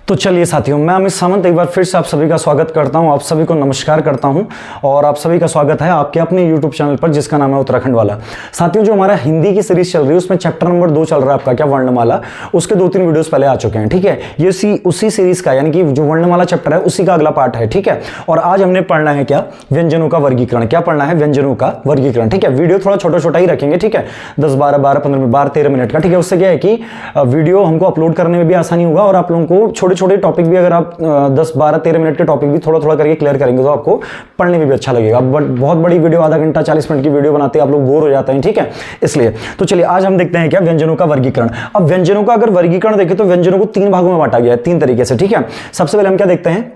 तो चलिए साथियों, मैं अमित सामंत एक बार फिर से आप सभी का स्वागत करता हूं, आप सभी को नमस्कार करता हूं और आप सभी का स्वागत है आपके अपने YouTube चैनल पर जिसका नाम है उत्तराखंड वाला। साथियों, जो हमारा हिंदी की सीरीज चल रही है उसमें चैप्टर नंबर 2 चल रहा है आपका क्या वर्णमाला, उसके 2-3 वीडियोस पहले आ चुके हैं। ठीक है, ये उसी सीरीज का यानी कि जो वर्णमाला चैप्टर है उसी का अगला पार्ट है। ठीक है, और आज हमने पढ़ना है क्या, व्यंजनों का वर्गीकरण। क्या पढ़ना है? व्यंजनों का वर्गीकरण। ठीक है, वीडियो थोड़ा छोटा छोटा ही रखेंगे। ठीक है, 10, 12, 13 मिनट का। ठीक है, उससे क्या है कि वीडियो हमको अपलोड करने में भी आसानी होगा और आप लोगों को छोटे छोटे टॉपिक भी, अगर आप 10, 12, 13 मिनट के टॉपिक भी थोड़ा थोड़ा करके क्लियर करेंगे तो आपको पढ़ने में भी अच्छा लगेगा। बट बहुत बड़ी वीडियो, आधा घंटा 40 मिनट की वीडियो बनाते हैं आप लोग बोर हो जाते हैं। ठीक है, इसलिए तो चलिए आज हम देखते हैं क्या, व्यंजनों का वर्गीकरण। अब व्यंजनों का अगर वर्गीकरण देखें तो व्यंजनों को 3 भागों में बांटा गया है, 3 तरीके से। ठीक है, सबसे पहले हम क्या देखते हैं,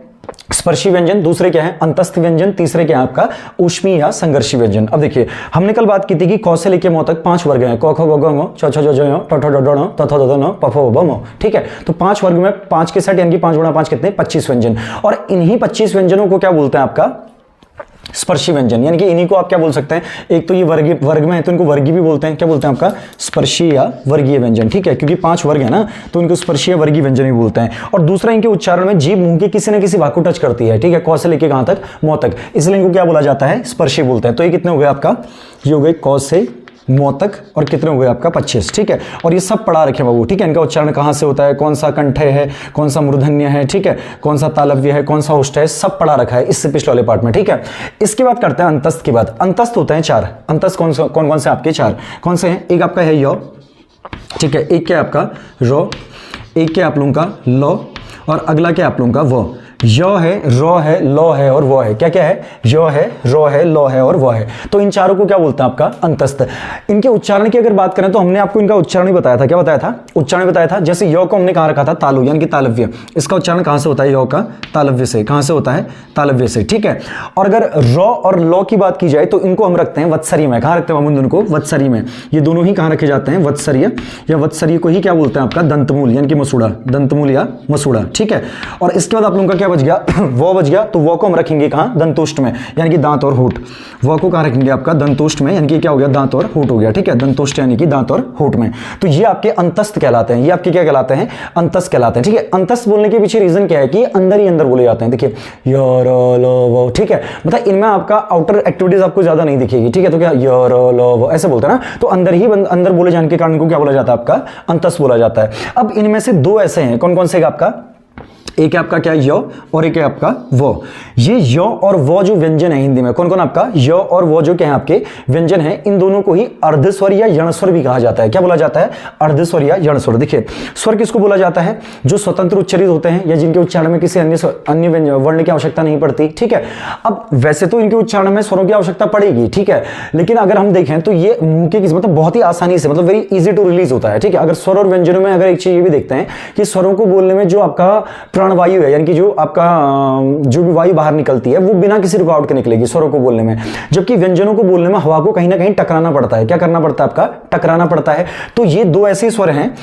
स्पर्शी व्यंजन, दूसरे क्या है अंतस्थ व्यंजन, तीसरे क्या है आपका ऊष्मीय या संघर्षी व्यंजन। अब देखिए, हमने कल बात की थी कि क से लेके म तक 5 वर्ग हैं, क ख ग घ ङ छ छ ज ज ञ ट ठ ड ढ ण त थ द ध न प फ ब म। ठीक है, तो 5 वर्ग में 5 के सेट यानी कि 5 गुणा 5 कितने, 25 व्यंजन। और इन्हीं 25 व्यंजनों को क्या बोलते हैं आपका, स्पर्शी व्यंजन। यानी कि इन्हीं को आप क्या बोल सकते हैं, एक तो ये वर्ग में है तो इनको वर्गीय भी बोलते हैं। क्या बोलते हैं आपका, स्पर्शी या वर्गीय व्यंजन। ठीक है, क्योंकि 5 वर्ग है ना तो इनको स्पर्शी या वर्गीय व्यंजन भी बोलते हैं। और दूसरा, इनके उच्चारण में जीभ मुंह के किसी न किसी भाग को टच करती है। ठीक है, क से लेके कहां तक, म तक, इसलिए इनको क्या बोला जाता है, स्पर्शी बोलते हैं। तो ये कितने हो गए आपका, ये हो गए क से म तक और कितने हो गए आपका 25। ठीक है, और ये सब पढ़ा रखे बाबू। ठीक है, इनका उच्चारण कहां से होता है, कौन सा कंठ है, कौन सा मूर्धन्य है, ठीक है, कौन सा तालव्य है, कौन सा ओष्ठ है, सब पढ़ा रखा है इससे पिछले वाले पार्ट में। ठीक है, इसके बाद करते हैं अंतस्थ की बात। अंतस्थ होते हैं 4। अंतस्थ कौन कौन से आपके 4 कौन से हैं, एक आपका है य, ठीक है, एक क्या है आपका रो, एक क्या आप लोगों का लो, और अगला क्या आप लोगों का वो। य है, रो है, लो है और वो है। क्या क्या है, य है, रो है, लो है और वो है। तो इन चारों को क्या बोलते हैं आपका, अंतस्थ। इनके उच्चारण की अगर बात करें तो हमने आपको इनका उच्चारण ही बताया था। क्या बताया था, उच्चारण बताया था। जैसे य को हमने कहां रखा था, तालु यानी कि तालव्य। इसका उच्चारण कहां से होता है, य का तालव्य से। कहां से होता है, तालव्य से। ठीक है, और अगर रो और लो की बात की जाए तो इनको हम रखते हैं वत्सरी में। कहां रखते हैं हम इनको, वत्सरी में। ये दोनों ही कहां रखे जाते हैं, वत्सरीय या वत्सरीय को ही क्या बोलते हैं आपका, दंतमूल यानी कि मसूड़ा, दंतमूल या मसूड़ा। ठीक है, और इसके बाद आप लोगों का क्या बच गया, वो बच गया। तो वो को हम रखेंगे कहां, दंतोष्ट में यानी कि दांत और होंठ। वो को कहां रखेंगे आपका, दंतोष्ट में यानी कि क्या हो गया, दांत और होंठ हो गया। ठीक है, दंतोष्ट यानी कि दांत और होंठ में। तो ये आपके अंतस्थ कहलाते हैं, ये आपके क्या कहलाते हैं, अंतस्थ कहलाते हैं। ठीक है, अंतस्थ बोलने के पीछे रीजन क्या है कि अंदर ही अंदर बोले जाते हैं। देखिए य र ल व। ठीक है, मतलब इनमें आपका आउटर एक्टिविटीज आपको ज्यादा नहीं दिखेगी। ठीक है, तो क्या य र ल व ऐसे बोलते हैं ना, तो अंदर ही अंदर बोले जाने के कारण इनको क्या बोला जाता है, आपका अंतस्थ बोला जाता है। अब इनमें से 2 ऐसे हैं, कौन कौन से आपका, एक है आपका क्या, य, और एक है आपका वो। ये य और वो जो व्यंजन है हिंदी में, कौन कौन आपका, य और वो जो क्या है आपके व्यंजन है, इन दोनों को ही अर्धस्वर या यणस्वर भी कहा जाता है। क्या बोला जाता है, अर्धस्वर या यणस्वर। देखिए, स्वर किसको बोला जाता है, जो स्वतंत्र उच्चरित होते हैं या जिनके उच्चारण में किसी अन्य वर्ण की आवश्यकता नहीं पड़ती। ठीक है, अब वैसे तो इनके उच्चारण में स्वरों की आवश्यकता पड़ेगी। ठीक है, लेकिन अगर हम देखें तो ये मुंह के किसी मतलब बहुत ही आसानी से, मतलब वेरी इजी टू रिलीज होता है। ठीक है, अगर स्वर और व्यंजनों में अगर एक चीज ये भी देखते हैं कि स्वरों को बोलने में जो आपका प्राणवायु है, यानी कि जो आपका जो भी वायु बाहर निकलती है वो बिना किसी रुकावट के निकलेगी स्वरों को बोलने में, जबकि व्यंजनों को बोलने में हवा को कहीं ना कहीं टकराना पड़ता है। क्या करना पड़ता है आपका, टकराना पड़ता है। तो ये 2 ऐसे स्वर हैं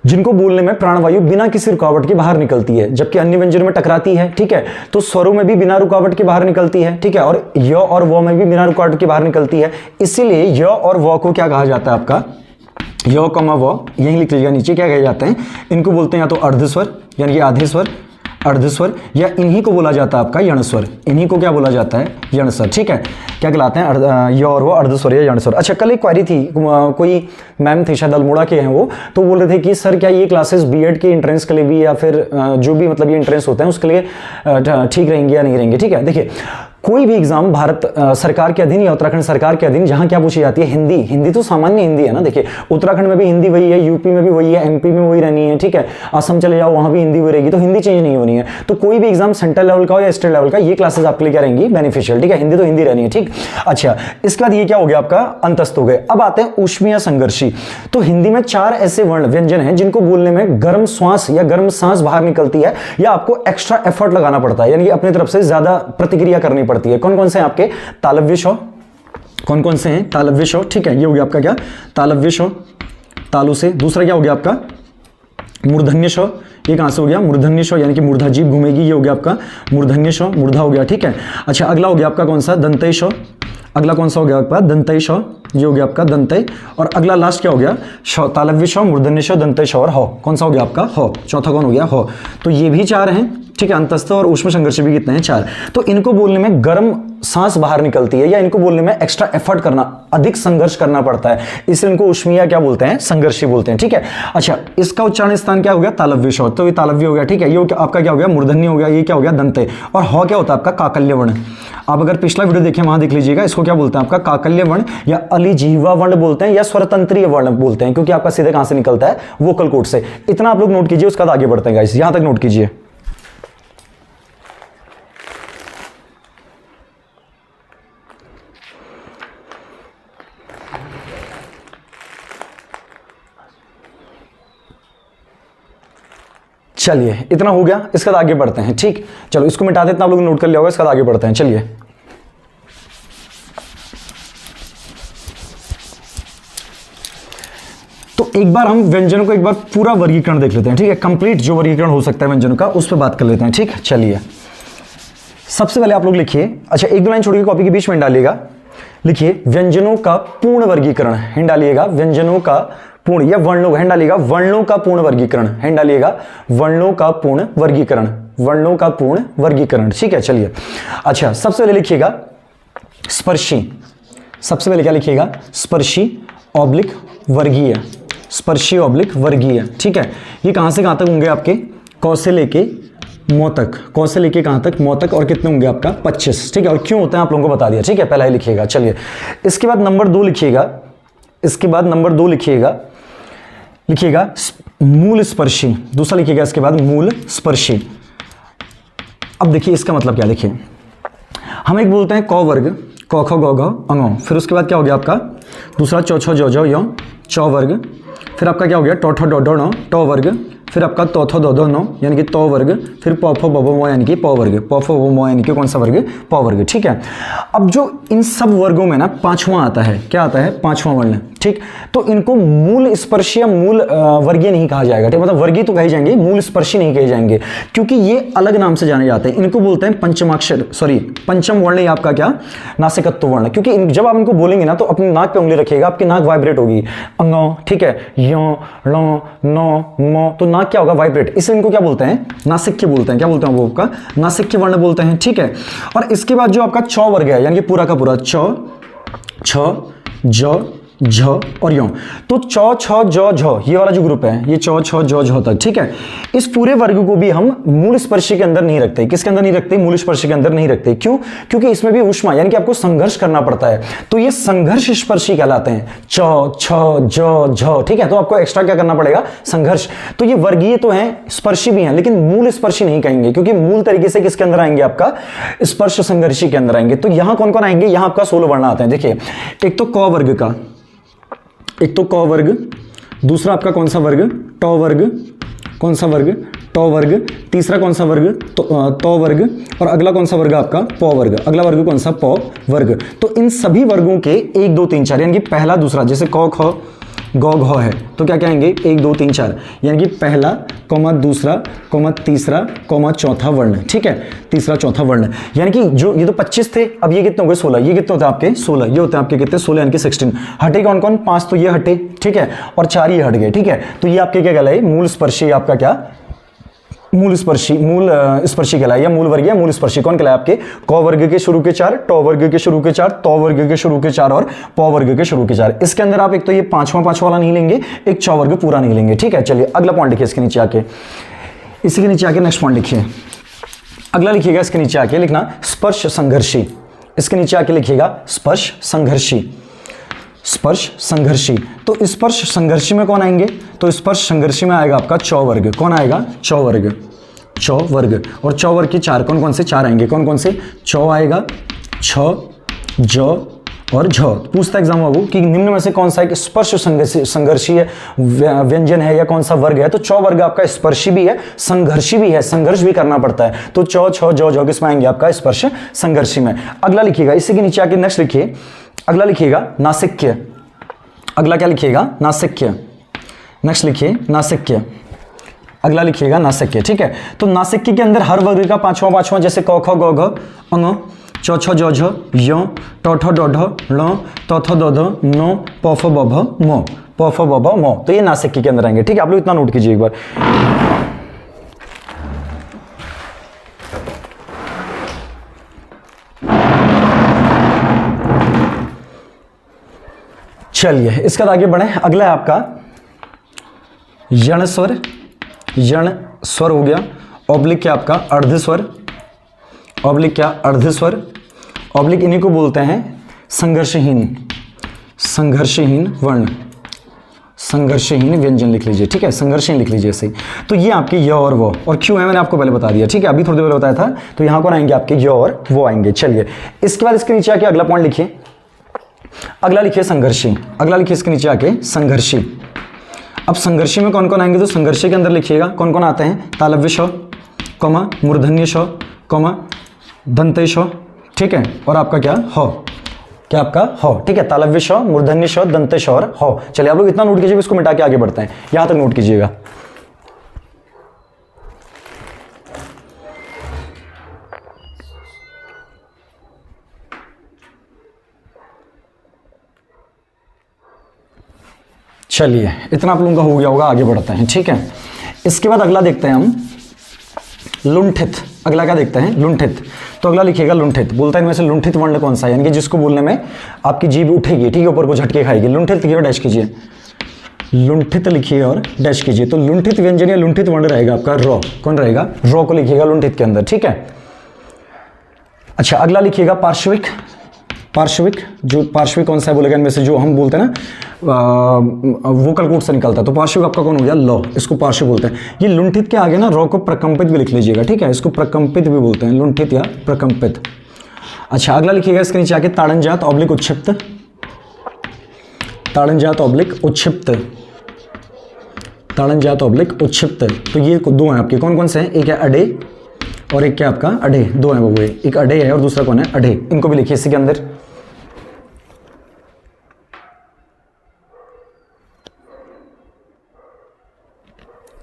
जिनको बोलने में प्राणवायु बिना किसी रुकावट के बाहर निकलती है, जबकि अन्य व्यंजनों में टकराती है। ठीक है, तो स्वरों में भी बिना रुकावट के बाहर निकलती है। ठीक है, और य और वो में भी बिना रुकावट के बाहर निकलती है। इसीलिए य और वो को क्या कहा जाता है आपका, य कमा वो, यही लिख लीजिएगा नीचे, क्या कहे जाते हैं, इनको बोलते हैं या तो अर्धस्वर यानी कि आधे स्वर, अर्धस्वर, या इन्हीं को बोला जाता है आपका यणस्वर। इन्हीं को क्या बोला जाता है, यणस्वर। ठीक है, क्या कहलाते हैं, य और वो अर्धस्वर या यणस्वर। अच्छा, कल एक क्वेरी थी, कोई मैम थी शायद अल्मोड़ा के हैं वो, तो बोल रहे थे कि सर क्या ये क्लासेस बीएड के एंट्रेंस के लिए भी या फिर जो भी मतलब ये एंट्रेंस होते हैं उसके लिए ठीक रहेंगे या नहीं रहेंगे। ठीक है, देखिए कोई भी एग्जाम भारत सरकार के अधीन या उत्तराखंड सरकार के अधीन जहां क्या पूछी जाती है, हिंदी। हिंदी तो सामान्य हिंदी है ना। देखिए उत्तराखंड में भी हिंदी वही है, यूपी में भी वही है, एमपी में वही रहनी है। ठीक है, असम चले जाओ वहां भी हिंदी वही रहेगी, तो हिंदी चेंज नहीं होनी है। तो कोई भी एग्जाम सेंट्रल लेवल का हो या स्टेट लेवल का, ये क्लासेस आपके लिए क्या रहेंगी, बेनिफिशियल। ठीक है, हिंदी तो हिंदी रहनी है। ठीक, अच्छा, इसके बाद ये क्या हो गया आपका, अंतस्थ हो गए। अब आते हैं ऊष्मीय संघर्षी। तो हिंदी में 4 ऐसे वर्ण व्यंजन हैं जिनको बोलने में गर्म श्वास या गर्म सांस बाहर निकलती है या आपको एक्स्ट्रा एफर्ट लगाना पड़ता है, यानी कि अपनी तरफ से ज्यादा प्रतिक्रिया करनी पड़ती है। कौन कौन से आपके, तालव्य शो, कौन कौन से हैं, तालव्य शो। ठीक है, ये हो गया आपका क्या, तालव्य शो, तालु से। दूसरा क्या हो गया आपका, मूर्धन्य शो। ये कहां से हो गया, मूर्धन्य शो यानी कि मूर्धा जीभ घूमेगी, ये हो गया आपका मूर्धन्य शो, मूर्धा हो गया। ठीक है, अच्छा, अगला हो गया आपका कौन सा, दंतेय शो। अगला कौन सा हो गया आपका दंतई श, ये हो गया आपका दंतई, और अगला लास्ट क्या हो गया श, तालव्य श, मूर्धन्य श, दंतई श और ह, कौन सा हो गया आपका ह, चौथा कौन हो गया ह। तो ये भी 4 हैं, ठीक है। अंतस्थ और ऊष्म संघर्ष भी कितने हैं 4। तो इनको बोलने में गर्म सांस बाहर निकलती है, या इनको बोलने में एक्स्ट्रा एफर्ट करना, अधिक संघर्ष करना पड़ता है, इसलिए इनको ऊष्मीय क्या बोलते हैं, संघर्षी बोलते हैं, ठीक है। अच्छा, इसका उच्चारण स्थान क्या हो गया तालव्य श, तो ये तालव्य हो गया, ठीक है। ये आपका क्या हो गया मूर्धन्य हो गया, ये क्या हो गया दंतई, और ह क्या होता है आपका काकल्य वर्ण। आप अगर पिछला वीडियो देखें वहां देख लीजिएगा, इसको क्या बोलते हैं आपका काकल्य वर्ण या अलिजीवा वर्ण बोलते हैं, या स्वरतंत्रीय वर्ण बोलते हैं, क्योंकि आपका सीधे कहां से निकलता है वोकल कॉर्ड से। इतना आप लोग नोट कीजिए, उसके बाद आगे बढ़ते हैं गाइस, यहां तक नोट कीजिए। चलिए इतना हो गया, इसके बाद आगे बढ़ते हैं, ठीक। चलो इसको मिटा देते हैं, आप लोग नोट कर लिया होगा, इसके बाद आगे बढ़ते हैं। चलिए तो एक बार हम व्यंजनों को एक बार पूरा वर्गीकरण देख लेते हैं, ठीक है। कंप्लीट जो वर्गीकरण हो सकता है व्यंजनों का, उस पर बात कर लेते हैं, ठीक। चलिए सबसे पहले आप लोग लिखिए, अच्छा 1-2 लाइन छोड़ के कॉपी के बीच में डालिएगा, लिखिए व्यंजनों का पूर्ण वर्गीकरण, हिंड डालिएगा, व्यंजनों का पूर्ण, या वर्णों, हिंड डालिएगा, वर्णों का पूर्ण वर्गीकरण, हिंड डालिएगा, वर्णों का पूर्ण वर्गीकरण, वर्णों का पूर्ण वर्गीकरण, ठीक है। चलिए अच्छा, सबसे पहले लिखिएगा स्पर्शी, सबसे पहले क्या लिखिएगा स्पर्शी ऑब्लिक वर्गीय, स्पर्शी ऑब्लिक वर्गीय, ठीक है। ये कहां से कहां तक होंगे आपके, क से लेके मौ तक, क से लेके कहां तक मौ तक, और कितने होंगे आपका 25, ठीक है। और क्यों होता है आप लोगों को बता दिया, ठीक है, पहला ही लिखिएगा। चलिए इसके बाद नंबर 2 लिखिएगा, इसके बाद नंबर 2 लिखिएगा, लिखिएगा मूल स्पर्शी, दूसरा लिखिएगा इसके बाद मूल स्पर्शी। अब देखिए इसका मतलब क्या, देखिए हम एक बोलते हैं क वर्ग, क ख ग घ अंग, फिर उसके बाद क्या हो गया आपका दूसरा चौ छ जौ जौ यौ चौ वर्ग, फिर आपका क्या हो गया टो ठो डो डो नो टो वर्ग, फिर आपका तो थो दो दो नो यानी कि तो वर्ग, फिर पो फो बबो मो यानी कि पो वर्ग, पो फो बबो मो यानी कि कौन सा वर्ग, पो वर्ग, ठीक है। अब जो इन सब वर्गों में ना 5वां आता है, क्या आता है 5वां वर्ण, ठीक। तो इनको मूल स्पर्शी या मूल वर्गीय नहीं कहा जाएगा, ठीक, मतलब वर्गीय तो कहे जाएंगे, मूल स्पर्शी नहीं कहे जाएंगे, क्योंकि ये अलग नाम से जाने जाते हैं। इनको बोलते हैं पंचमाक्षर, सॉरी पंचम वर्ण, या आपका क्या नासिकत्व वर्ण, क्योंकि जब आप इनको बोलेंगे ना तो अपनी नाक पे उंगली रखिएगा, आपकी नाक वाइब्रेट होगी, अंगो, ठीक है, यो लो नो मो, तो नाक क्या होगा वाइब्रेट, इसलिए इनको क्या बोलते हैं नासिक्य बोलते हैं, क्या बोलते हैं वो आपका नासिक्य वर्ण बोलते हैं, ठीक है। और इसके बाद जो आपका चौ वर्ग है, यानी कि पूरा का पूरा चौ छ ज झ और यो, तो चौ छ जौ झ ये वाला जो ग्रुप है, ये चौ छ जौ झ तक, ठीक है। इस पूरे वर्ग को भी हम मूल स्पर्शी के अंदर नहीं रखते, किसके अंदर नहीं रखते, मूल स्पर्शी के अंदर नहीं रखते, क्यों, क्योंकि इसमें भी ऊष्मा यानी कि आपको संघर्ष करना पड़ता है, तो ये संघर्ष स्पर्शी कहलाते हैं, चौ छ जौ झ, ठीक है। तो आपको एक्स्ट्रा क्या करना पड़ेगा संघर्ष, तो ये वर्गीय तो है स्पर्शी भी हैं, लेकिन मूल स्पर्शी नहीं कहेंगे, क्योंकि मूल तरीके से किसके अंदर आएंगे आपका स्पर्श संघर्षी के अंदर आएंगे। तो यहां कौन कौन आएंगे, यहां आपका 16 वर्ण आते हैं, देखिए एक तो क वर्ग का, एक तो क वर्ग, दूसरा आपका कौन सा वर्ग टो वर्ग, कौन सा वर्ग टो वर्ग, तीसरा कौन सा वर्ग तो वर्ग, और अगला कौन सा वर्ग आपका पो वर्ग, अगला वर्ग कौन सा पो वर्ग। तो इन सभी वर्गों के 1 2 3 4 यानी कि पहला दूसरा, जैसे क ख गौ घ है तो क्या कहेंगे 1 2 3 4, यानी कि पहला कॉमा दूसरा कॉमा तीसरा कॉमा चौथा वर्ण, ठीक है, तीसरा चौथा वर्ण, यानी कि जो ये तो 25 थे, अब ये कितने हो गए 16, ये कितने होते हैं आपके 16, ये होते हैं आपके कितने 16 यानी कि 16। हटे कौन कौन 5 तो ये हटे, ठीक है, और 4 ये हट गए, ठीक है। तो ये आपके क्या कहलाए मूल स्पर्शी, आपका क्या मूल स्पर्शी, मूल स्पर्शी कहलाए, या मूल वर्गीय मूल स्पर्शी कौन कहलाए आपके क वर्ग के शुरू के 4, टो वर्ग के शुरू के 4, तो वर्ग के शुरू के 4 और पो वर्ग के शुरू के 4। इसके अंदर आप एक तो ये पांचवा वाला नहीं लेंगे, एक चौ वर्ग पूरा नहीं लेंगे, ठीक है। चलिए अगला पॉइंट लिखिए इसके नीचे आके, इसी के नीचे आके नेक्स्ट पॉइंट लिखिए, अगला लिखिएगा इसके नीचे आके लिखना स्पर्श संघर्षी, इसके नीचे आके लिखिएगा स्पर्श संघर्षी, स्पर्श संघर्षी। तो स्पर्श संघर्षी में कौन आएंगे, तो स्पर्श संघर्षी में आएगा आपका चौ वर्ग, कौन आएगा चौ वर्ग, चौ वर्ग, और चौ वर्ग के 4 कौन कौन से 4 आएंगे, कौन कौन से चौ आएगा, छ ज और झ। पूछता एग्जाम बाबू कि निम्न में से कौन सा एक स्पर्श संघर्षीय व्यंजन है या कौन सा वर्ग है, तो चौ वर्ग आपका स्पर्शी भी है संघर्षी भी है, संघर्ष भी करना पड़ता है, तो चौ छ जौ झ किसमें आएंगे आपका स्पर्श संघर्षी में। अगला लिखिएगा इसी के नीचे आके नेक्स्ट लिखिए, अगला लिखिएगा नासिक्य, अगला क्या लिखिएगा नासिक्य, नेक्स्ट लिखिए नासिक्य, अगला लिखिएगा नासिक्य, ठीक है। तो नासिक्य के अंदर हर वर्ग का पांचवा जैसे क ख ग घ अंग च छ ज झ य ट ठ ड ढ ण त थ द ध न प फ ब भ म प फ ब भ म। तो ये नासिक के अंदर आएंगे। ठीक है, आप लोग इतना नोट कीजिए एक बार। चलिए इसके बाद आगे बढ़े। अगला है आपका यण स्वर। यण स्वर हो गया। ऑब्लिक क्या आपका अर्धस्वर। ऑब्लिक क्या अर्धस्वर। ऑब्लिक इन्हीं को बोलते हैं संघर्षहीन, संघर्षहीन वर्ण, संघर्षहीन व्यंजन लिख लीजिए। ठीक है, संघर्षहीन लिख लीजिए सही। तो ये आपके य और वो और क्यों है मैंने आपको पहले बता दिया। ठीक है, अभी थोड़ी देर पहले बताया था। तो यहां कौन आएंगे आपके य और वो आएंगे। चलिए इसके बाद इसके नीचे आके अगला पॉइंट लिखिए। अगला लिखिए संघर्षी। अगला लिखिए इसके नीचे आके संघर्षी। अब संघर्षी में कौन कौन आएंगे तो संघर्षी के अंदर लिखिएगा कौन कौन आते हैं। तालव्य श, कौमा मूर्धन्य श, कौमा दंतेय श। ठीक है, और आपका क्या ह, क्या आपका ह। ठीक है, तालव्य श, मूर्धन्य श, दंतेय श और ह। चलिए आप लोग इतना नोट कीजिए, इसको मिटा के आगे बढ़ते हैं। यहां तक नोट कीजिएगा। चलिए इतना आप लोगों का हो गया होगा, आगे बढ़ते हैं। ठीक है, इसके बाद अगला देखते हैं हम लुंठित। अगला क्या देखते हैं लुंठित। तो अगला लिखिएगा लुंठित। बोलता है इनमें से लुंठित वर्ण कौन सा है, यानी कि जिसको बोलने में आपकी जीभ उठेगी। ठीक है, ऊपर को झटके खाएगी। लुंठित लिखिए, डैश कीजिए। लुंठित लिखिए और डैश कीजिए। तो लुंठित व्यंजन या लुंठित वर्ण रहेगा आपका रॉ। कौन रहेगा, रॉ को लिखिएगा लुंठित के अंदर। ठीक है, अच्छा अगला लिखिएगा पार्श्विक। पार्श्विक, जो पार्श्विक कौन सा है बोलेगा इनमें से, जो हम बोलते हैं ना वोकल कोड से निकलता है। तो पार्श्विक आपका कौन हो गया, ल। इसको पार्श्विक बोलते हैं। ये लुंठित के आगे ना रॉ को प्रकंपित भी लिख लीजिएगा। ठीक है, इसको प्रकंपित भी बोलते हैं, लुंठित या प्रकंपित। अच्छा अगला लिखिएगा इसके नीचे आके ताड़नजात ऑब्लिक उच्छिप्त। ताड़नजात ऑब्लिक उच्छिप्त। ताड़नजात ऑब्लिक उच्छिप्त। तो ये दो हैं आपके, कौन कौन से हैं, एक है अडे और एक क्या आपका अडे। दो हैं वो, एक अडे है और दूसरा कौन है अडे। इनको भी लिखिए इसी के अंदर।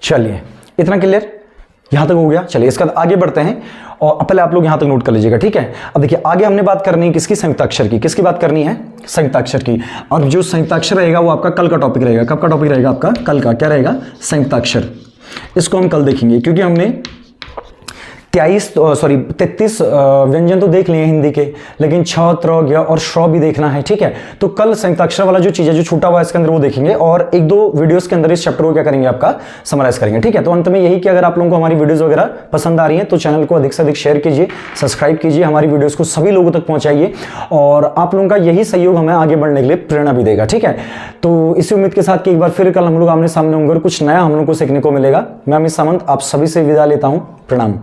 चलिए इतना क्लियर, यहां तक हो गया। चलिए इसके बाद आगे बढ़ते हैं और पहले आप लोग यहां तक नोट कर लीजिएगा। ठीक है, अब देखिए आगे हमने बात करनी है किसकी, संयुक्ताक्षर की। किसकी बात करनी है, संयुक्ताक्षर की। और जो संयुक्ताक्षर रहेगा वो आपका कल का टॉपिक रहेगा। कब का टॉपिक रहेगा आपका, कल का। क्या रहेगा, संयुक्ताक्षर। इसको हम कल देखेंगे क्योंकि हमने 33 व्यंजन तो देख लिए हिंदी के, लेकिन छ, त्र, ज्ञ और श्र भी देखना है। ठीक है, तो कल संयुक्ताक्षर वाला जो चीज है जो छूटा हुआ है इसके अंदर वो देखेंगे और एक दो वीडियोस के अंदर इस चैप्टर को क्या करेंगे आपका समराइज करेंगे। ठीक है, तो अंत में यही कि अगर आप लोगों को हमारी वीडियोस वगैरह पसंद आ रही है तो चैनल को अधिक से अधिक शेयर कीजिए, सब्सक्राइब कीजिए, हमारी वीडियोस को सभी लोगों तक पहुंचाइए और आप लोगों का यही सहयोग हमें आगे बढ़ने के लिए प्रेरणा भी देगा। ठीक है, तो इसी उम्मीद के साथ कि एक बार फिर कल हम लोग आमने सामने होंगे और कुछ नया हम लोग को सीखने को मिलेगा। मैं अमित सामंत आप सभी से विदा लेता हूं। प्रणाम।